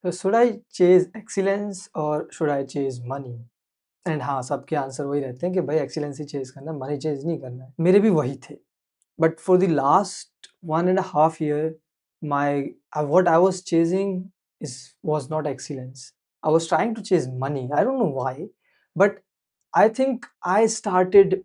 तो should I Chase excellence और should I Chase money? And हाँ, सबके आंसर वही रहते हैं कि भाई एक्सीलेंस ही चेज़ करना है, मनी चेज़ नहीं करना है। मेरे भी वही थे। But for the last 1.5 year, my what I was chasing was not excellence. I was trying to chase money. I don't know why, but I think I started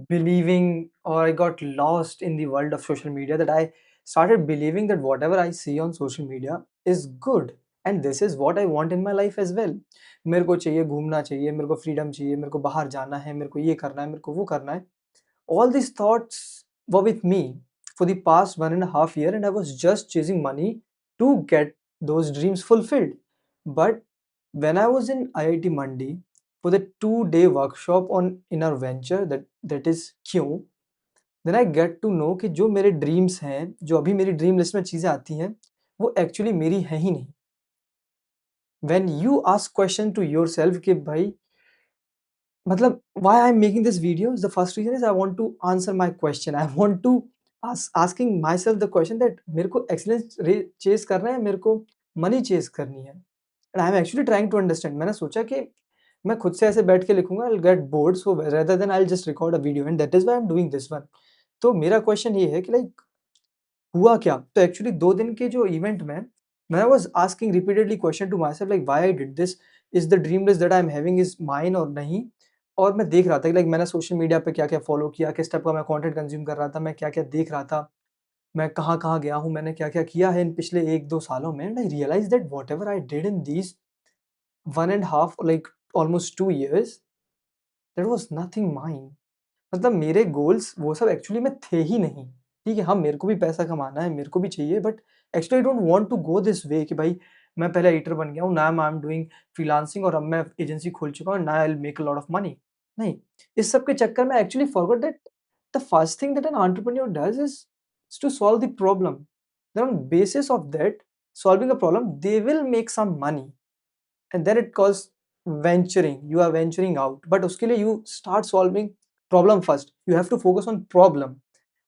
believing, or I got lost in the world of social media, that I started believing that whatever I see on social media is good and this is what I want in my life as well. मेरे को चाहिए घूमना चाहिए, मेरे को freedom चाहिए, मेरे को बाहर जाना है, मेरे को ये करना है, मेरे को वो करना है. All these thoughts were with me for the past 1.5 year, and I was just chasing money to get those dreams fulfilled. But when I was in IIT Mandi for the 2-day workshop on inner venture, that is क्यों, then I get to know कि जो मेरे dreams हैं, जो अभी मेरी dream list में चीज़ें आती हैं, वो एक्चुअली मेरी हैं ही नहीं. When you ask question to yourself कि भाई मतलब why I'm making this video is, the first reason is I want to answer my question. I want to asking myself the question that मेरे को excellence chase करना है, मेरे को money chase करनी है. And I'm actually trying to understand. मैंने सोचा कि मैं खुद से ऐसे बैठ के लिखूंगा, I'll get bored, so rather than I'll just record a video, and that is why I'm doing this one. तो मेरा क्वेश्चन ये है कि लाइक हुआ क्या? तो एक्चुअली 2 दिन के जो इवेंट में मैं was asking repeatedly question to myself like why I did this? Is the dream list that I am having is mine और नहीं? और मैं देख रहा था कि लाइक मैंने सोशल मीडिया पे क्या-क्या फॉलो किया, किस टाइप का मैं कंटेंट कंज़्यूम कर रहा था, मैं क्या-क्या देख रहा था, मैं कहाँ-कहाँ गया हूँ, मैंने क्या-क्या किया है इन पिछले 1-2 सालों में, and I realise that whatever I did in these 1 and half like almost 2 years, that was nothing mine. मतलब मेरे गोल्स वो सब एक्चुअली में थे ही नहीं. ठीक है, हाँ, मेरे को भी पैसा कमाना है, मेरे को भी चाहिए, but actually I don't want to go this way कि भाई मैं पहले एडिटर बन गया हूँ, now I am doing freelancing और अब मैं एजेंसी खोल चुका हूँ, now I will make a lot of money. नहीं, इस सब के चक्कर में actually forgot that the first thing that an entrepreneur does is to solve the problem. Then on basis of that solving a problem they will make some money, and then it calls venturing. You are venturing out, but उसके लिए you start solving problem first. You have to focus on problem.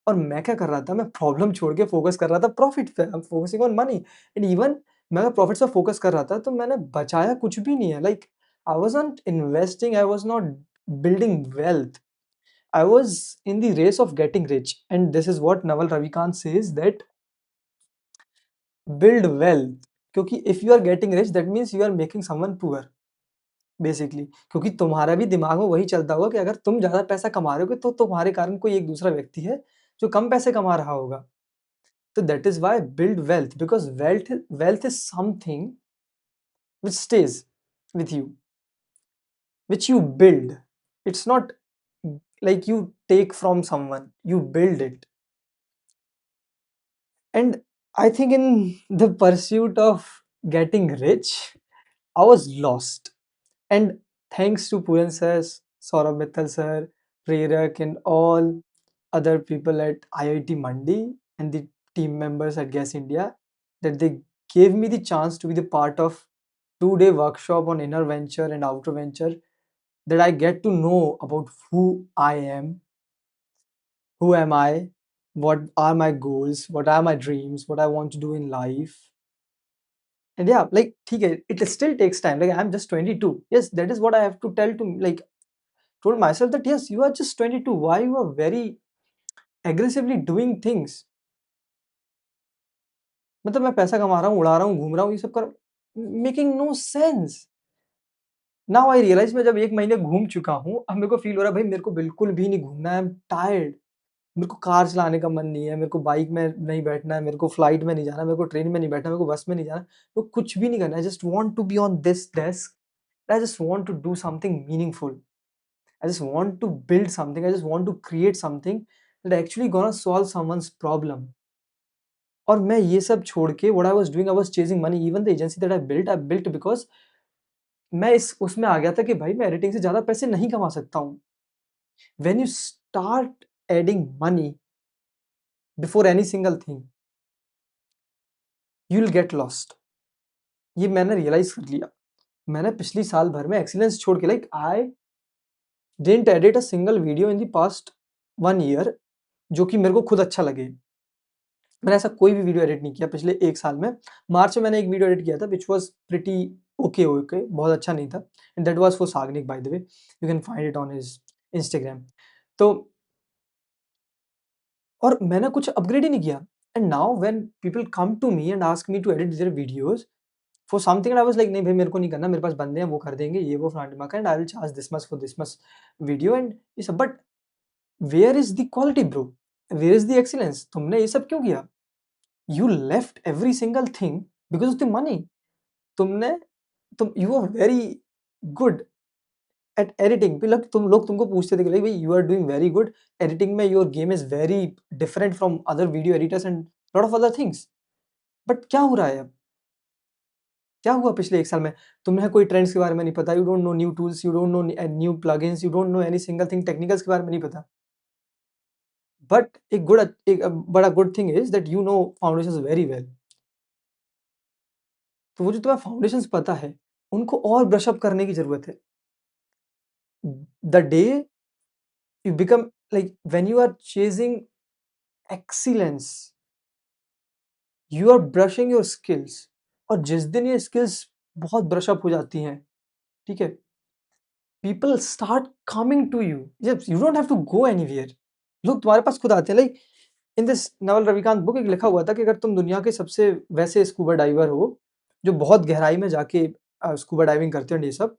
और मैं क्या कर रहा था, मैं problem छोड़ के फोकस कर रहा था प्रॉफिट पे. I am focusing on money. And even मैं अगर प्रॉफिट पे फोकस कर रहा था तो मैंने बचाया कुछ भी नहीं है. Like I was not investing, I was not building wealth. I was in the race of getting rich, and this is what Naval Ravikant says that build wealth. क्योंकि if you are getting rich that means you are making someone poor basically. क्योंकि तुम्हारा भी दिमाग में वही चलता होगा कि अगर तुम ज्यादा पैसा कमा रहे हो तो तुम्हारे कारण कोई एक दूसरा व्यक्ति है जो कम पैसे कमा रहा होगा. तो that is why build wealth, because wealth is something which stays with you, which you build. It's not like you take from someone, you build it. And I think in the pursuit of getting rich, I was lost. And thanks to Puran sir, Saurabh Mittal sir, Prerak, and all other people at IIT Mandi and the team members at Gas India, that they gave me the chance to be the part of 2-day workshop on inner venture and outer venture, that I get to know about who I am, who am I, what are my goals, what are my dreams, what I want to do in life. And yeah, like ठीक it still takes time. Like I'm just 22. Yes, that is what I have to tell to like told myself that yes, you are just 22. Why you are very aggressively doing things? मतलब मैं पैसा कमा रहा हूँ, उड़ा रहा हूँ, घूम रहा हूँ, ये सब कर making no sense. Now I realise मैं जब 1 महीने घूम चुका हूँ, अब मेरे को फील हो रहा है भाई मेरे को बिल्कुल भी नहीं घूमना है. I am tired. मेरे को कार चलाने का मन नहीं है, मेरे को बाइक में नहीं बैठना है, मेरे को फ्लाइट में नहीं जाना, मेरे को ट्रेन में नहीं बैठना, मेरे को बस में नहीं जाना, मेरे को कुछ भी नहीं करना. I just want to be on this desk. I just want to do something meaningful. I just want to build something. I just want to create something that actually gonna solve someone's problem. और मैं ये सब छोड़ के what I was doing, I was chasing money. Even the agency that I built because मैं इस उसमें आ गया था कि भाई मैं एडिटिंग से ज़्यादा पैसे नहीं कमा सकता हूँ. When you start adding money before any single thing, you will get lost. ये मैंने रियलाइज कर लिया. मैंने पिछली साल भर में एक्सीलेंस छोड़ के like I didn't edit a single video in the past 1 year जो कि मेरे को खुद अच्छा लगे. मैंने ऐसा कोई भी वीडियो एडिट नहीं किया पिछले 1 साल में। मार्च में मैंने एक वीडियो एडिट किया था व्हिच वाज़ प्रिटी ओके, बहुत अच्छा नहीं था। And that was for Sagnik by the way, you can find it on his Instagram. तो और मैंने कुछ अपग्रेड ही नहीं किया। And now when people come to me and ask me to edit their videos for something and I was like नहीं भाई मेरे को नहीं करना, मेरे पास बंदे हैं वो कर देंगे, ये वो फलाना-ढिमका and I will charge this much for this much video and ये सब। But where is the quality bro? Where is the excellence? तुमने ये सब क्यों किया? You left every single thing because of the money. तुमने you are very good at editing, मतलब लोग तुमको पूछते थे कि भाई you are doing very good editing में, your game is very different from other video editors and lot of other things. But क्या हो रहा है अब? क्या हुआ पिछले 1 साल में? तुम्हें कोई ट्रेंड्स के बारे में नहीं पता, you don't know new tools, you don't know new plugins, you don't know any single thing, technicals के बारे में नहीं पता। बट एक बड़ा good thing is that you know foundations very well. तो वो जो तुम्हें फाउंडेशंस पता है, उनको और ब्रश अप करने की ज़रूरत है। The day you become like when you are chasing excellence, you are brushing your skills, और जिस दिन ये skills बहुत brush up हो जाती हैं, ठीक है, people start coming to you, yes, you don't have to go anywhere, लोग तुम्हारे पास खुद आते हैं। Like in this Naval Ravikant book एक लिखा हुआ था कि अगर तुम दुनिया के सबसे वैसे स्कूबा डाइवर हो जो बहुत गहराई में जाके स्कूबा डाइविंग करते हैं ये सब,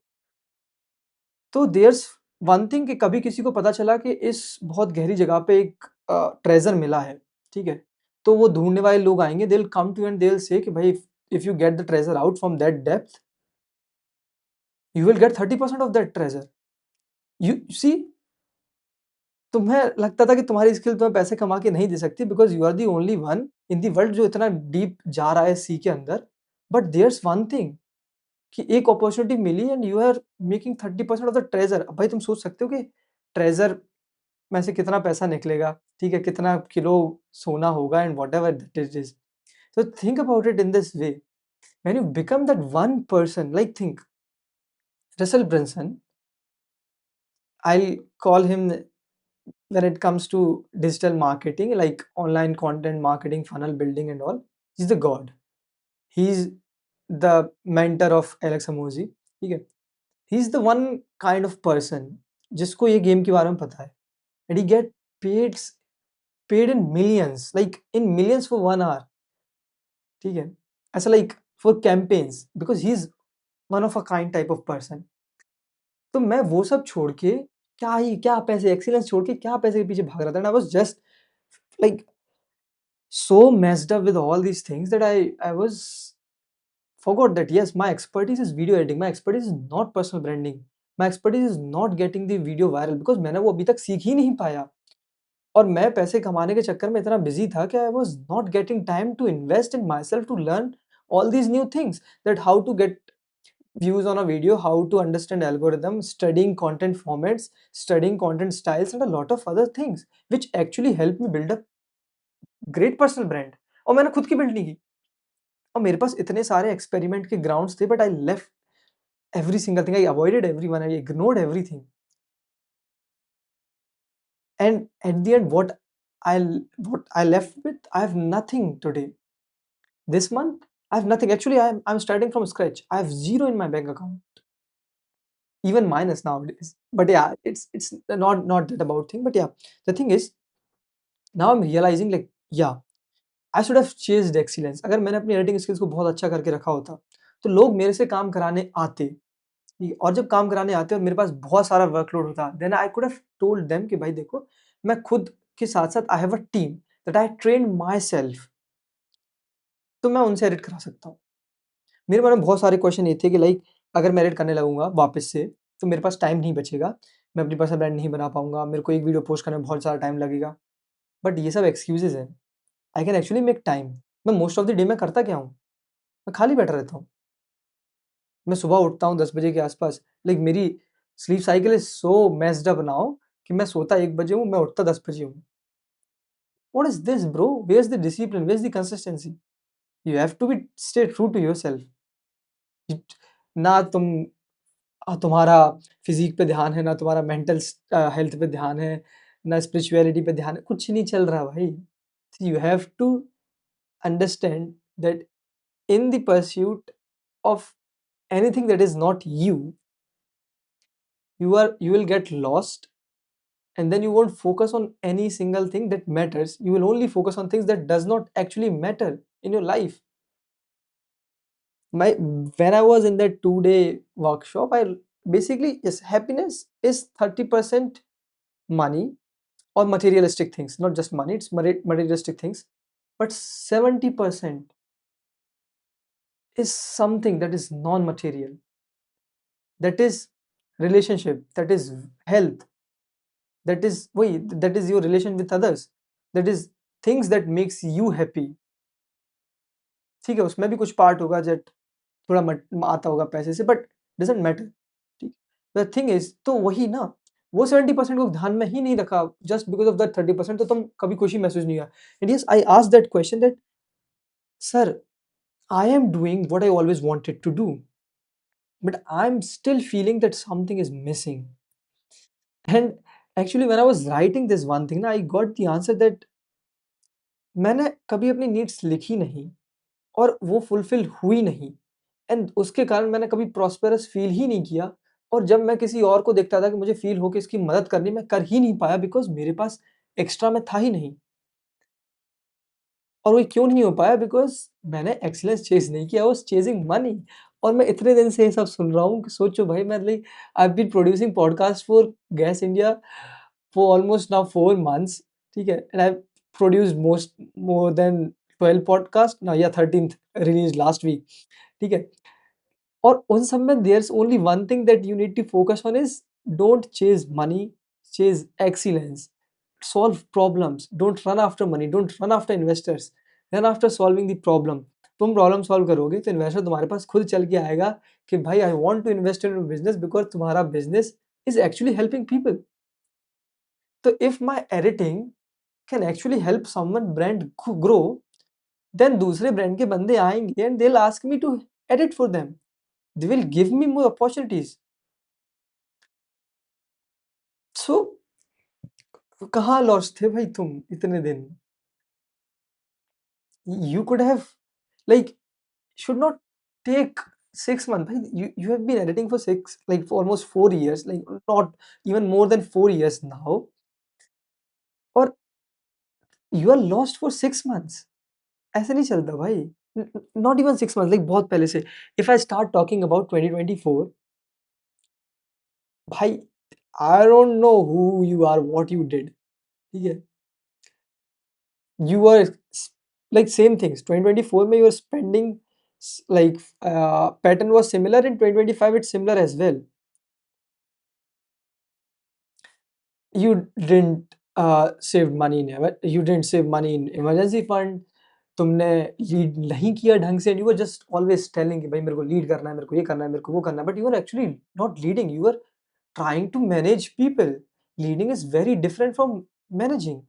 तो देयर्स वन थिंग कि कभी किसी को पता चला कि इस बहुत गहरी जगह पे एक ट्रेजर मिला है, ठीक है? तो वो ढूँढने वाले लोग आएँगे, they will come to you and they will say कि भाई if you get the treasure out from that depth, you will get 30% of that treasure. You see, तुम्हें लगता था कि तुम्हारी स्किल तुम्हें पैसे कमा के नहीं दे सकती because you are the only one in the world जो इतना डीप जा रहा है सी के अंदर। बट देयर्स वन थिंग कि एक अपॉर्च्युनिटी मिली and you are making 30% of the treasure. अब भाई तुम सोच सकते हो कि ट्रेजर में से कितना पैसा निकलेगा, ठीक है? कितना किलो सोना होगा and whatever that it is. So think about it in this way. When you become that one person, like think Russell Brunson, I'll call him when it comes to digital marketing, like online content marketing, funnel building and all, he's the god. He's the mentor of Alex Hormozi, ठीक है? He's the one kind of person जिसको ये game के बारे में पता है and he get paid paid in millions, like in millions for 1 hour, ठीक है? ऐसा like for campaigns because he is one of a kind type of person. तो मैं वो सब छोड़ के क्या पैसे एक्सीलेंस छोड़ के क्या पैसे के पीछे भाग रहा था and I was just like so messed up with all these things that I was forgot that yes, my expertise is video editing, my expertise is not personal branding, my expertise is not getting the video viral because मैंने वो अभी तक सीख ही नहीं पाया। और मैं पैसे कमाने के चक्कर में इतना बिज़ी था कि I was not getting time to invest in myself to learn all these new things, that how to get views on a video, how to understand algorithm, studying content formats, studying content styles and a lot of other things which actually helped me build a great personal brand। और मैंने खुद की build नहीं की और मेरे पास इतने सारे एक्सपेरिमेंट के ग्राउंड्स थे but I left every single thing, I avoided everyone, I ignored everything and at the end what I left with, I have nothing today. This month, I have nothing. Actually, I'm starting from scratch. I have zero in my bank account, even minus nowadays. But yeah, it's not that about thing. But yeah, the thing is, now I'm realizing like yeah, I should have chased excellence. अगर मैंने अपनी editing skills को बहुत अच्छा करके रखा होता, तो लोग मेरे से काम कराने आते। ठीक है? और जब काम कराने आते और मेरे पास बहुत सारा वर्कलोड होता, then I could have told them कि भाई देखो, मैं खुद के साथ-साथ I have a team that I trained myself, तो मैं उनसे एडिट करा सकता हूँ। मेरे मन में बहुत सारे क्वेश्चन ये थे कि लाइक अगर मैं एडिट करने लगूँगा वापस से, तो मेरे पास टाइम नहीं बचेगा, मैं अपनी पर्सनल ब्रांड नहीं बना पाऊँगा, मेरे को एक वीडियो पोस्ट करने में बहुत सारा टाइम लगेगा। बट ये सब एक्सक्यूज़ेज़ हैं, I can actually make time. मैं मोस्ट ऑफ द डे मैं करता क्या हूँ? मैं खाली बैठा रहता हूँ। मैं सुबह उठता हूँ 10 बजे के आस-पास, लाइक मेरी sleep cycle is so messed up now कि मैं सोता 1 बजे हूँ, मैं उठता 10 बजे हूँ। What is this bro? Where is the discipline? Where is the consistency? You have to be stay true to yourself. ना तुम्हारा फिज़ीक पे ध्यान है, ना तुम्हारा मेंटल हेल्थ पे ध्यान है, ना स्पिरिचुअलिटी पे ध्यान है, कुछ नहीं चल रहा भाई। You have to understand that in the pursuit of anything that is not you, you will get lost, and then you won't focus on any single thing that matters. You will only focus on things that does not actually matter in your life. My When I was in that 2-day workshop, I basically, yes, happiness is 30% money or materialistic things, not just money, it's materialistic things, but 70% is something that is non-material, that is relationship, that is health, that is your relation with others, that is things that makes you happy. ठीक है, उसमें भी कुछ part होगा जट थोड़ा आता होगा पैसे से, बट डजेंट मैटर। ठीक, द थिंग इज, तो वही ना, वो 70% को ध्यान में ही नहीं रखा, जस्ट बिकॉज ऑफ दैट 30%, तो तुम कभी खुशी महसूस नहीं हुआ। And yes, I ask that question that sir, I am doing what I always wanted to do, but I'm still feeling that something is missing. And actually, when I was writing this one thing, I got the answer that मैंने कभी अपनी needs लिखी नहीं और वो fulfil हुई नहीं, and उसके कारण मैंने कभी प्रॉस्पेरस फील ही नहीं किया। और जब मैं किसी और को देखता था कि मुझे फील हो कि इसकी मदद करनी, मैं कर ही नहीं पाया बिकॉज मेरे पास एक्स्ट्रा में था ही नहीं। और वो क्यों नहीं हो पाया? बिकॉज़ मैंने एक्सीलेंस चेज़ नहीं किया, आई वाज़ चेज़िंग मनी। और मैं इतने दिन से ये सब सुन रहा हूँ कि सोचो भाई, मैं like I have been producing podcast for gas India for almost now 4 months, ठीक है? And I have produced more than 12 podcast now, या 13th रिलीज़ लास्ट वीक, ठीक है? और उन सब में there is only one thing that you need to focus on is don't chase money, chase excellence, solve problems, don't run after money, don't run after investors, run after solving the problem. तुम problem solve करोगे तो investor तुम्हारे पास खुद चल के आएगा कि भाई I want to invest in your business because तुम्हारा business is actually helping people. तो if my editing can actually help someone brand grow, then दूसरे ब्रांड के बंदे आएँगे and they will ask me to edit for them. They will give me more opportunities. So कहाँ lost थे भाई तुम इतने दिन? You could have, like, should not take 6 months. भाई, you have been editing for for almost 4 years, like not even more than 4 years now, और you are lost for 6 months. ऐसे नहीं चलता भाई। Not even 6 months, like बहुत पहले से। If I start talking about 2024, भाई, I don't know who you are, what you did, ठीक है? You were like same things 2024 में you were spending pattern was similar, in 2025 it's similar as well. You didn't save money in you didn't save money in emergency fund, तुमने lead नहीं किया ढंग से, and you were just always telling कि भाई मेरे को लीड करना है, मेरे को ये करना है, मेरे को वो करना है, but you were actually not leading, you were trying to manage people. Leading is very different from managing.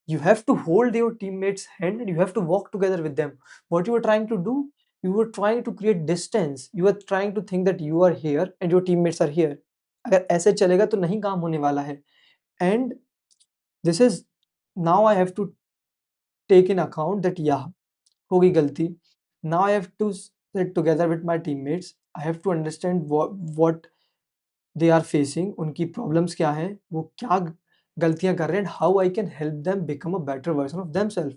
You have to hold your teammates hand and you have to walk together with them. What you were trying to do, you were trying to create distance, you were trying to think that you are here and your teammates are here. अगर ऐसे चलेगा तो नहीं काम होने वाला है। And this is, now I have to take in account that yeah, हो गई गलती। Now I have to sit together with my teammates, I have to understand what they are facing, उनकी problems क्या हैं, वो क्या गलतियां कर रहे हैं, and how I can help them become a better version of themselves.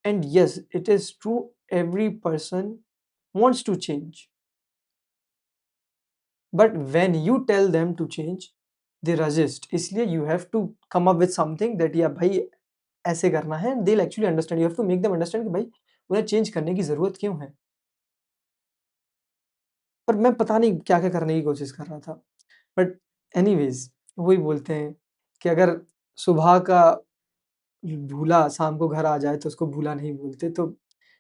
And yes, it is true, every person wants to change. But when you tell them to change, they resist. इसलिए you have to come up with something that yeah भाई ऐसे करना है, they'll actually understand. You have to make them understand कि भाई उन्हें change करने की ज़रूरत क्यों है। पर मैं पता नहीं क्या-क्या करने की कोशिश कर रहा था। बट एनीवेज़, वही बोलते हैं कि अगर सुबह का भूला शाम को घर आ जाए तो उसको भूला नहीं बोलते। तो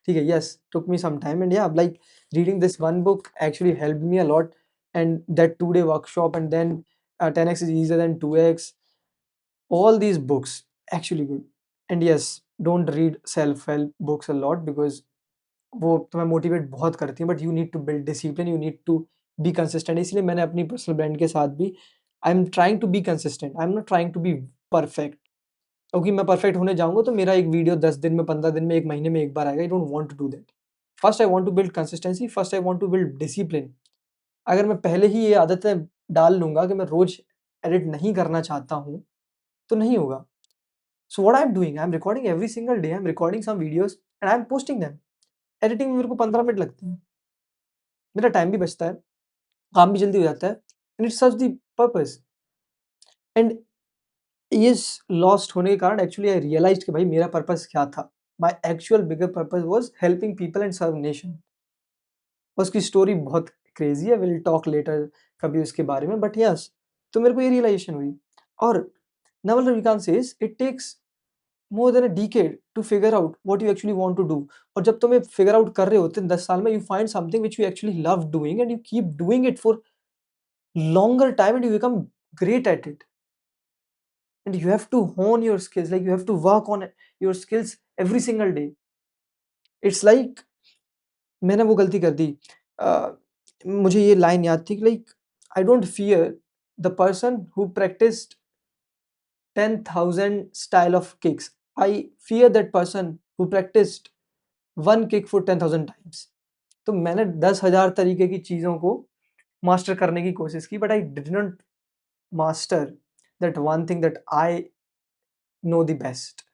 ठीक है, yes, took me some time, and yeah like reading this one book actually helped me a lot, and that 2-day workshop, and then 10x is easier than 2x, all these books actually good. And yes, don't read self help books a lot because वो तुम्हें motivate बहुत करती हैं, but you need to build discipline, you need to be consistent. इसलिए मैंने अपनी personal brand के साथ भी I am trying to be consistent, I am not trying to be perfect. क्योंकि मैं परफेक्ट होने जाऊँगा तो मेरा एक वीडियो 10 दिन में, 15 दिन में, 1 महीने में 1 बार आएगा। I don't want to do that. First I want to build consistency, first I want to build discipline. अगर मैं पहले ही ये आदतें डाल लूँगा कि मैं रोज़ एडिट नहीं करना चाहता हूँ, तो नहीं होगा। So what I am doing, I am recording every single day, I am recording some videos and I am posting them. Editing में मेरे को 15 मिनट लगते हैं। मेरा टाइम भी बचता है, काम भी जल्दी हो जाता है and it serves the purpose. And इस लॉस्ट होने के कारण एक्चुअली आई रियलाइज्ड कि भाई मेरा पर्पस क्या था। My actual bigger purpose was helping people and serve nation. उसकी स्टोरी बहुत क्रेजी है, विल टॉक लेटर कभी उसके बारे में, बट यस, तो मेरे को ये रियलाइजेशन हुई। और Naval Ravikant says it takes more than a decade to figure out what you actually want to do. और जब तुम्हें फिगर आउट कर रहे होते हैं 10 साल में, you find something which you actually love doing and you keep doing it for longer time and you become great at it. And you have to hone your skills, like you have to work on your skills every single day. It's like मैंने वो गलती कर दी। मुझे ये line याद थी कि like I don't fear the person who practised 10,000 style of kicks. I fear that person who practiced one kick for 10,000 times. तो मैंने 10,000 तरीके की चीज़ों को मास्टर करने की कोशिश की, but I did not master that one thing that I know the best.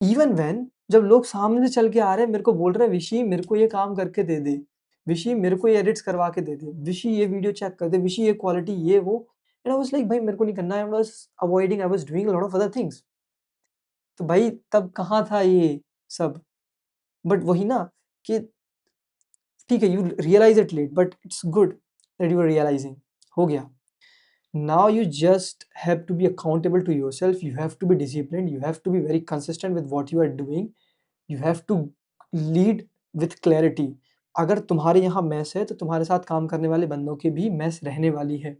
Even when जब लोग सामने से चल के आ रहे हैं, मेरे को बोल रहे हैं विशी मेरे को ये काम करके दे दे, विशी मेरे को ये एडिट्स करवा के दे दे, विशी ये वीडियो चेक कर दे, विशी ये क्वालिटी ये वो, एंड आई वाज लाइक भाई मेरे को नहीं करना है, I was avoiding, I was doing a lot of other things. तो भाई तब कहाँ था ये सब? बट वही ना कि ठीक है, you realise it late, but it's good that you are realising. हो गया। Now you just have to be accountable to yourself, you have to be disciplined, you have to be very consistent with what you are doing, you have to lead with clarity। अगर तुम्हारे यहाँ mess है तो तुम्हारे साथ काम करने वाले बंदों की भी मैस रहने वाली है।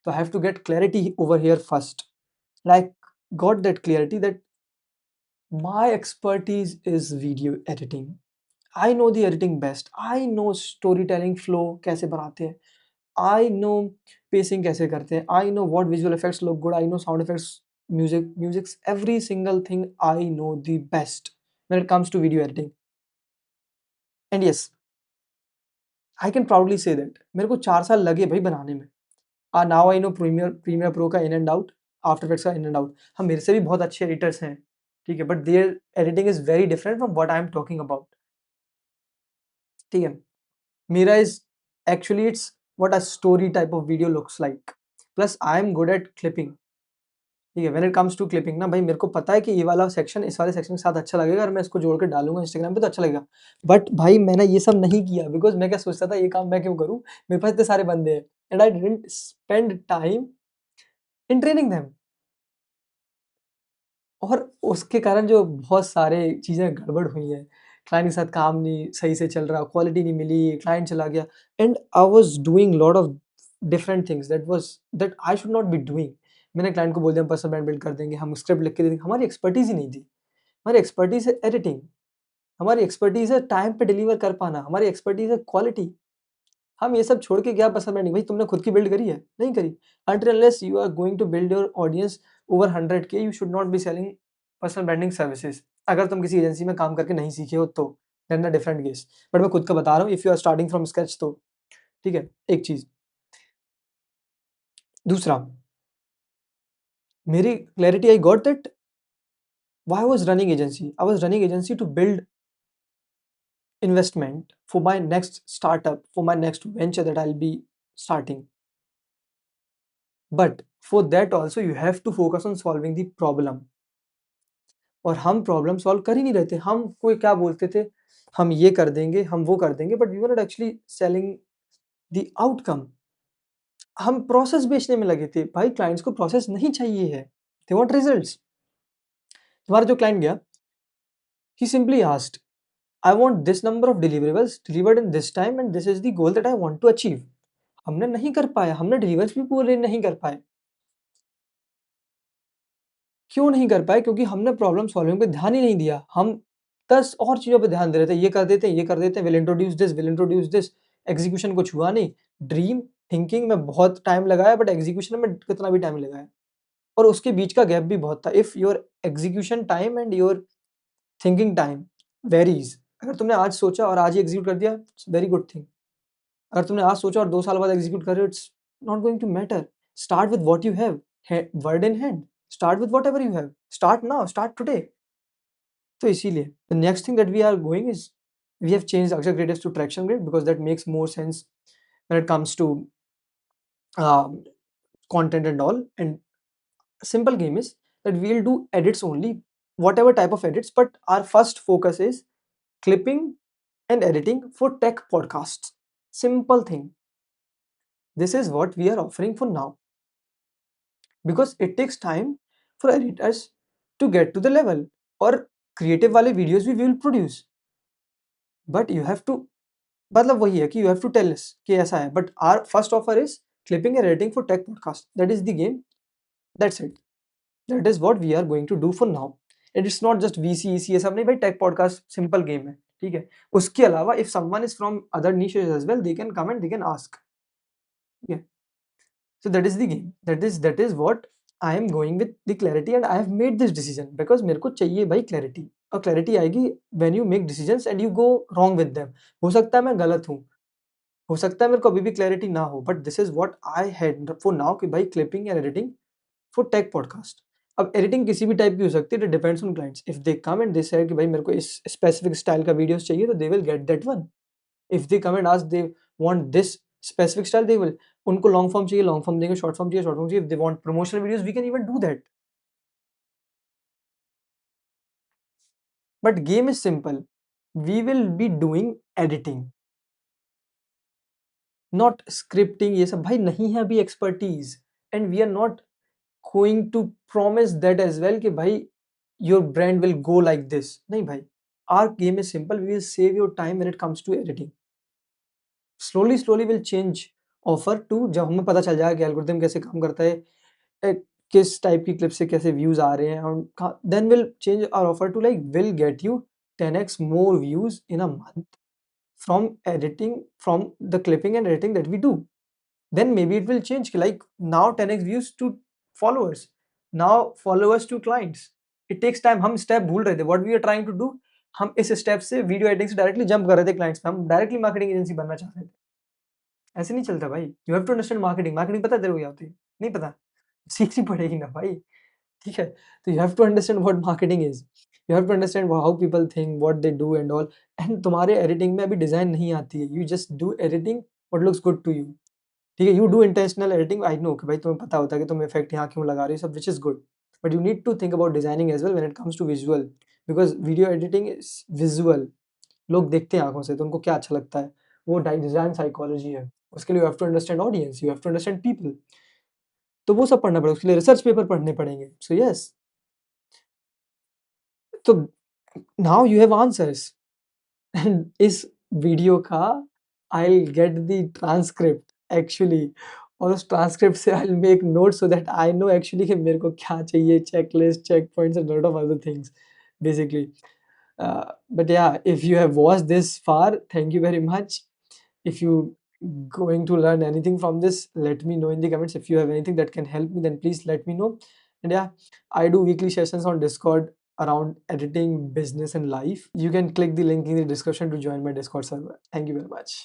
तो I have to get clarity over here first, like got that clarity that my expertise is video editing। I know the editing best, I know storytelling flow कैसे बनाते हैं, I know pacing कैसे करते हैं, I know what visual effects look good, I know sound effects, music's every single thing I know the best when it comes to video editing। And yes, I can proudly say that मेरे को 4 साल लगे भाई बनाने में। now I know Premiere Pro का in and out, After Effects का in and out. हाँ, मेरे से भी बहुत अच्छे एडिटर्स हैं, ठीक है, but their editing is very different from what I am talking about. ठीक है, मेरा is actually it's what a story type of video looks like, plus I am good at clipping. ठीक है, when it comes to clipping ना भाई, मेरे को पता है कि ये वाला सेक्शन इस वाले सेक्शन के साथ अच्छा लगेगा और मैं इसको जोड़ के डालूंगा इंस्टाग्राम पे तो अच्छा लगेगा। बट भाई मैंने ये सब नहीं किया, बिकॉज मैं क्या सोचता था ये काम मैं क्यों करूँ, मेरे पास इतने सारे बंदे हैं, and I didn't spend time in training them. और उसके कारण जो बहुत सारे चीज़ें गड़बड़ हुई हैं, क्लाइंट के साथ काम नहीं सही से चल रहा, क्वालिटी नहीं मिली, क्लाइंट चला गया, and I was doing lot of different things that I should not be doing. मैंने क्लाइंट को बोल दिया हम पर्सनल ब्रांड बिल्ड कर देंगे, हम स्क्रिप्ट लिख के दे देंगे, हमारी एक्सपर्टीज़ ही नहीं थी। हमारी एक्सपर्टीज़ है एडिटिंग, हमारी एक्सपर्टीज़ है टाइम पे डिलीवर कर पाना, हमारी एक्सपर्टीज़ है क्वालिटी। हम ये सब छोड़ के क्या पर्सनल ब्रांडिंग, भाई तुमने खुद की बिल्ड करी है? नहीं करी। Until unless you are going to build your audience over 100K, you should not be selling personal branding services. अगर तुम किसी एजेंसी में काम करके नहीं सीखे हो तो then a different case, but मैं खुद का बता रहा हूँ, if you are starting from scratch तो ठीक है। एक चीज, दूसरा, मेरी clarity I got that why I was running agency, I was running agency to build investment for my next startup, for my next venture that I'll be starting। But for that also you have to focus on solving the problem। और हम problem solve कर ही नहीं रहे थे। हम कोई क्या बोलते थे, हम ये कर देंगे, हम वो कर देंगे, but we were not actually selling the outcome. हम प्रोसेस बेचने में लगे थे। भाई क्लाइंट्स को प्रोसेस नहीं चाहिए है, दे वांट रिजल्ट्स। हमारा जो क्लाइंट गया, he simply asked I want this number of deliverables delivered in this time and this is the goal that I want to achieve. हमने नहीं कर पाया, हमने डिलीवर्स भी पूरे नहीं कर पाए। क्यों नहीं कर पाए? क्योंकि हमने प्रॉब्लम सॉल्विंग पे ध्यान ही नहीं दिया। हम 10 और चीज़ों पे ध्यान दे रहे थे, ये कर देते हैं, ये कर देते हैं, विल इंट्रोड्यूस दिस, एग्जीक्यूशन कुछ हुआ नहीं। ड्रीम थिंकिंग में बहुत टाइम लगाया, बट एग्जीक्यूशन में कितना भी टाइम लगाया। और उसके बीच का गैप भी बहुत था। If your execution time and your thinking time varies, अगर तुमने आज सोचा और आज ही एग्जीक्यूट कर दिया, इट्स वेरी गुड थिंग। अगर तुमने आज सोचा और 2 साल बाद एग्जीक्यूट कर रहे हो, it's not going to matter. Start with what you have, word in hand, start with whatever you have, start now, start today. तो इसीलिए the next thing that we are going is we have changed Akshay Creatives to Traction Grid because that makes more sense when it comes to um, content and all. And simple game is that we'll do edits only, whatever type of edits, but our first focus is clipping and editing for tech podcasts. Simple thing. This is what we are offering for now because it takes time for editors to get to the level, or creative वाले videos we will produce, but you have to, मतलब वही है कि you have to tell us कि ऐसा है, but our first offer is clipping and editing for tech podcast. That is the game. That's it. That is what we are going to do for now. And it's not just VC, EC, ये सब नहीं भाई, tech podcast simple game है, ठीक है। उसके अलावा if someone is from other niches as well, they can come and they can ask. Yeah. So that is the game. That is what I am going with the clarity, and I have made this decision because मेरे को चाहिए भाई clarity, और clarity आएगी when you make decisions and you go wrong with them. हो सकता है मैं गलत हूँ, हो सकता है मेरे को अभी भी क्लैरिटी ना हो, but this is what I had for now कि भाई clipping and editing for take podcast. अब एडिटिंग किसी भी टाइप की हो सकती है, it depends on clients. If they come and they से कि भाई मेरे को इस स्पेसिफिक स्टाइल का वीडियोस चाहिए, तो they will get that one. If they come and ask they want this specific style, they will, उनको लॉन्ग फॉर्म चाहिए लॉन्ग फॉर्म देंगे, शॉर्ट फॉर्म चाहिए शॉर्ट फॉर्म चाहिए। If they want promotional videos we can even do that. But game is simple, we will be doing editing, not scripting. ये सब भाई नहीं है अभी expertise, and we are not going to promise that as well कि भाई your brand will go like this, नहीं भाई। our game is simple, we will save your time when it comes to editing, slowly we'll change offer to, जब हमें पता चल जाएगा कि एल्गोरिथम कैसे काम करता है, किस टाइप की क्लिप से कैसे व्यूज आ रहे हैं, और then we'll change our offer to like will get you 10x more views in a month from editing, from the clipping and editing that we do. Then maybe it will change like now 10x views to followers, now followers to clients. It takes time. हम step भूल रहे थे, what we are trying to do, हम इस step से video editing से directly jump कर रहे थे क्लाइंट्स पे, हम डायरेक्टली मार्केटिंग एजेंसी बनना चाह रहे थे। ऐसे नहीं चलता भाई, you have to understand marketing. Marketing पता है तेरे को क्या होती है? नहीं पता? सीखनी पड़ेगी ना भाई, ठीक है। तो you have to understand what marketing is, you have to understand how people think, what they do and all. And तुम्हारे एडिटिंग में अभी डिजाइन नहीं आती है, you just do editing what looks good to you, ठीक है। You do intentional editing, I know कि भाई तुम्हें पता होता है कि तुम इफेक्ट यहाँ क्यों लगा रहे हो सब, which is good, but you need to think about designing as well when it comes to visual, because video editing is visual. लोग देखते हैं आंखों से, तो उनको क्या अच्छा लगता है, वो डिजाइन साइकोलॉजी है। उसके लिए you have to understand audience, you have to understand people, तो वो सब पढ़ना पड़ेगा, उसके लिए रिसर्च पेपर पढ़ने पड़ेंगे। सो यस, तो now you have answers. And इस वीडियो का I will get the transcript actually, और उस ट्रांसक्रिप्ट से I will make note so that I know actually कि मेरे को क्या चाहिए, checklist, check points and lot of other things basically. But yeah, if you have watched this far, thank you very much. If you going to learn anything from this, let me know in the comments. If you have anything that can help me, then please let me know. And yeah, I do weekly sessions on Discord around editing, business and life. You can click the link in the description to join my Discord server. Thank you very much.